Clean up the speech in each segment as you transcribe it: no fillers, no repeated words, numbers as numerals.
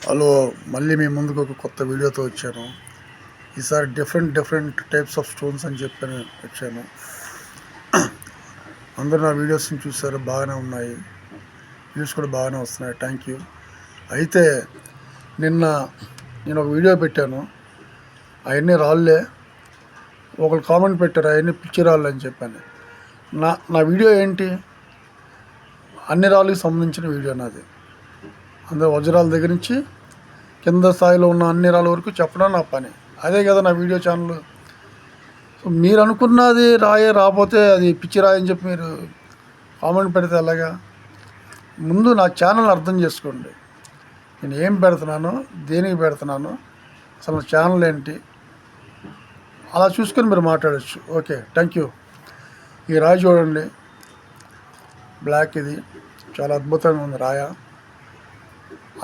Hello, మళ్ళీ మీ ముందుకు ఒక కొత్త వీడియోతో వచ్చాను. ఈసారి డిఫరెంట్ టైప్స్ ఆఫ్ స్టోన్స్ అని చెప్పి వచ్చాను. అందరూ నా వీడియోస్ని చూసారు, బాగానే ఉన్నాయి, వ్యూస్ కూడా బాగానే వస్తున్నాయి. Thank you. అయితే నిన్న నేను ఒక వీడియో పెట్టాను, అవన్నీ రాళ్ళే. ఒకరు కామెంట్ పెట్టారు అవన్నీ పిచ్చి రాళ్ళు అని చెప్పాను. నా వీడియో ఏంటి? అన్ని రాళ్ళకి సంబంధించిన వీడియో నాది. అందరూ వజ్రాల దగ్గర నుంచి కింద స్థాయిలో ఉన్న అన్ని రాళ్ళ వరకు చెప్పడం నా పని. అదే కదా నా వీడియో ఛానల్. సో మీరు అనుకున్నది రాయే రాకపోతే అది పిచ్చి రాయని చెప్పి మీరు కామెంట్ పెడితే ఎలాగా? ముందు నా ఛానల్ అర్థం చేసుకోండి. నేను ఏం పెడుతున్నాను, దేనికి పెడుతున్నాను, అసలు నా ఛానల్ ఏంటి, అలా చూసుకొని మీరు మాట్లాడచ్చు. Okay, thank you. ఈ రాయి చూడండి, బ్లాక్. ఇది చాలా అద్భుతంగా ఉంది రాయ.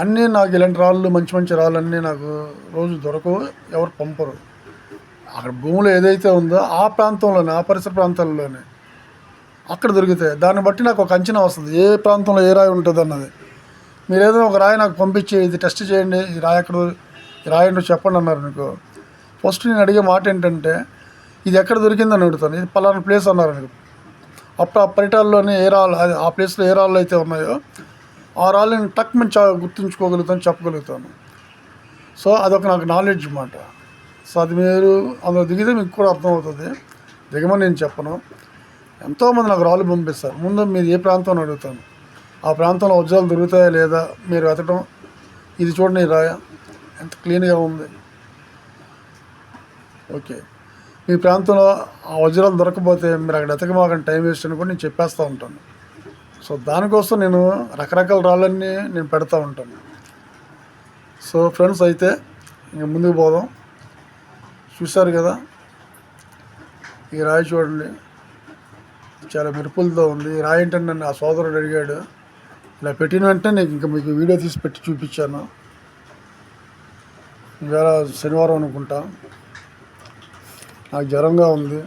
అన్నీ నాకు ఇలాంటి రాళ్ళు, మంచి రాళ్ళన్నీ నాకు రోజు దొరకవు, ఎవరు పంపరు. అక్కడ భూమిలో ఏదైతే ఉందో ఆ ప్రాంతంలోనే, ఆ పరిసర ప్రాంతాల్లోనే అక్కడ దొరుకుతాయి. దాన్ని బట్టి నాకు ఒక అంచనా వస్తుంది, ఏ ప్రాంతంలో ఏ రాయి ఉంటుంది అన్నది. మీరు ఏదైనా ఒక రాయి నాకు పంపించి ఇది టెస్ట్ చేయండి, ఈ రాయి ఎక్కడ, ఈ రాయి ఏంటో చెప్పండి అన్నారు అనుకో, ఫస్ట్ నేను అడిగే మాట ఏంటంటే ఇది ఎక్కడ దొరికిందని అడుగుతాను. ఇది పలానా ప్లేస్ అన్నారు అనుకో, అప్పుడు ఆ పరిటాల్లోనే ఏ రాళ్ళు, ఆ ప్లేస్లో ఏ రాళ్ళు అయితే ఉన్నాయో ఆ రాళ్ళని టక్ మంచి గుర్తుంచుకోగలుగుతాను, చెప్పగలుగుతాను. సో అదొక నాకు నాలెడ్జ్ అన్నమాట. సో అది మీరు అందులో దిగితే మీకు కూడా అర్థమవుతుంది. దిగమని నేను చెప్పను. ఎంతోమంది నాకు రాళ్ళు పంపిస్తారు. ముందు మీరు ఏ ప్రాంతం అడుగుతాను, ఆ ప్రాంతంలో వజ్రాలు దొరుకుతాయా లేదా మీరు వెతకడం. ఇది చూడండి, ఈ రాయ ఎంత క్లీన్గా ఉంది. ఓకే, మీ ప్రాంతంలో ఆ వజ్రాలు దొరకకపోతే మీరు అక్కడ వెతకమాకండి, టైం వేస్ట్ అని కూడా నేను చెప్పేస్తూ ఉంటాను. సో దానికోసం నేను రకరకాల రాళ్ళన్నీ నేను పెడతా ఉంటాను. సో ఫ్రెండ్స్, అయితే ఇంక ముందుకు పోదాం. చూశారు కదా, ఈ రాయి చూడండి, చాలా మెరుపులతో ఉంది. ఈ రాయి ఏంటంటే నన్ను ఆ సోదరుడు అడిగాడు, ఇలా పెట్టిన వెంటనే నేను ఇంకా మీకు వీడియో తీసి పెట్టి చూపించాను. ఇవాళ శనివారం అనుకుంటా, నాకు జ్వరంగా ఉంది.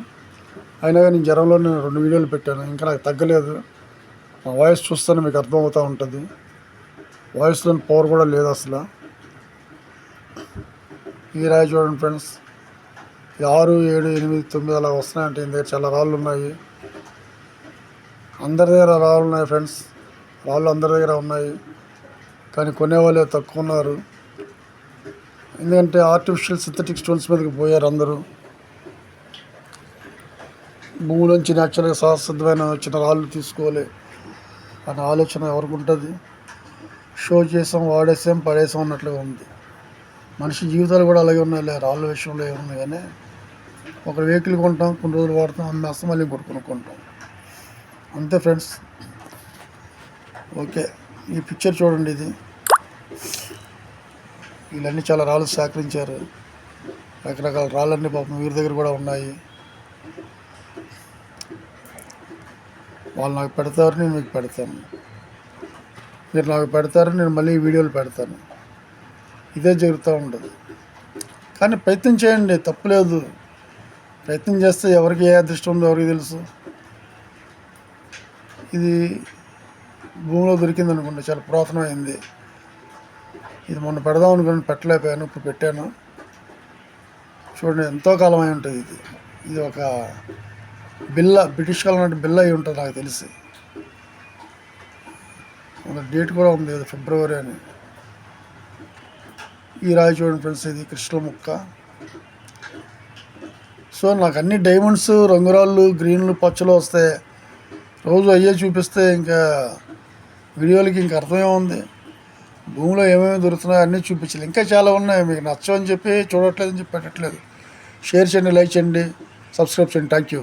అయినా కానీ జ్వరంలో నేను 2 వీడియోలు పెట్టాను, ఇంకా నాకు తగ్గలేదు. మా వాయిస్ చూస్తేనే మీకు అర్థమవుతూ ఉంటుంది, వాయిస్లోని పవర్ కూడా లేదు అసలు. ఈ రాయి చూడండి ఫ్రెండ్స్, 6, 7, 8, 9 అలా వస్తున్నాయంటే ఇంత చాలా రాళ్ళు ఉన్నాయి. అందరి దగ్గర రాళ్ళు ఉన్నాయి ఫ్రెండ్స్, రాళ్ళు అందరి దగ్గర ఉన్నాయి. కానీ కొనేవాళ్ళే తక్కువ ఉన్నారు. ఎందుకంటే ఆర్టిఫిషియల్ సింథటిక్ స్టోన్స్ మీదకి పోయారు అందరూ. భూమిలోంచి న్యాచురల్గా సహసిద్ధమైన వచ్చిన రాళ్ళు తీసుకోవాలి అనే ఆలోచన ఎవరికి ఉంటుంది? షో చేసాం, వాడేసాం, పడేసాం అన్నట్లుగా ఉంది. మనిషి జీవితాలు కూడా అలాగే ఉన్నాయి. రాళ్ళ విషయంలో ఏమున్నాయి కానీ, ఒక వెహికల్ కొంటాం, కొన్ని రోజులు వాడతాం, అమ్మేస్తాం, మళ్ళీ కొనుక్కుంటాం, అంతే ఫ్రెండ్స్. ఓకే, ఈ పిక్చర్ చూడండి, ఇది వీళ్ళన్నీ చాలా రాళ్ళు సేకరించారు. రకరకాల రాళ్ళన్నీ పాపం వీరి దగ్గర కూడా ఉన్నాయి. వాళ్ళు నాకు పెడతారు, నేను మీకు పెడతాను. మీరు నాకు పెడతారు, నేను మళ్ళీ వీడియోలు పెడతాను. ఇదే జరుగుతూ ఉంటుంది. కానీ ప్రయత్నం చేయండి, తప్పులేదు. ప్రయత్నం చేస్తే ఎవరికి ఏ అదృష్టం ఉందో ఎవరికి తెలుసు. ఇది భూమిలో దొరికింది అనుకోండి, చాలా పురాతనమైంది. ఇది మొన్న పెడదాం అనుకుని పెట్టలేకపోయాను, ఇప్పుడు పెట్టాను. చూడండి, ఎంతో కాలం అయి ఉంటుంది. ఇది ఒక బిల్ల, బ్రిటిష్ కాలం నాటి బిల్ల అయి ఉంటుంది నాకు తెలిసి. డేట్ కూడా ఉంది, ఫిబ్రవరి అని. ఈ రాయి చూడండి ఫ్రెండ్స్, ఇది క్రిస్టల్ ముక్క. సో నాకు అన్ని డైమండ్స్, రంగురాళ్ళు, గ్రీన్లు, పచ్చలు వస్తాయి. రోజు అయ్యే చూపిస్తే ఇంకా వీడియోలకి ఇంకా అర్థమే ఉంది. భూమిలో ఏమేమి దొరుకుతున్నాయో అన్నీ చూపించాలి. ఇంకా చాలా ఉన్నాయి, మీకు నచ్చవని చెప్పి చూడట్లేదని చెప్పి పెట్టట్లేదు. షేర్ చేయండి, లైక్ చేయండి, సబ్స్క్రైబ్ చేయండి. Thank you.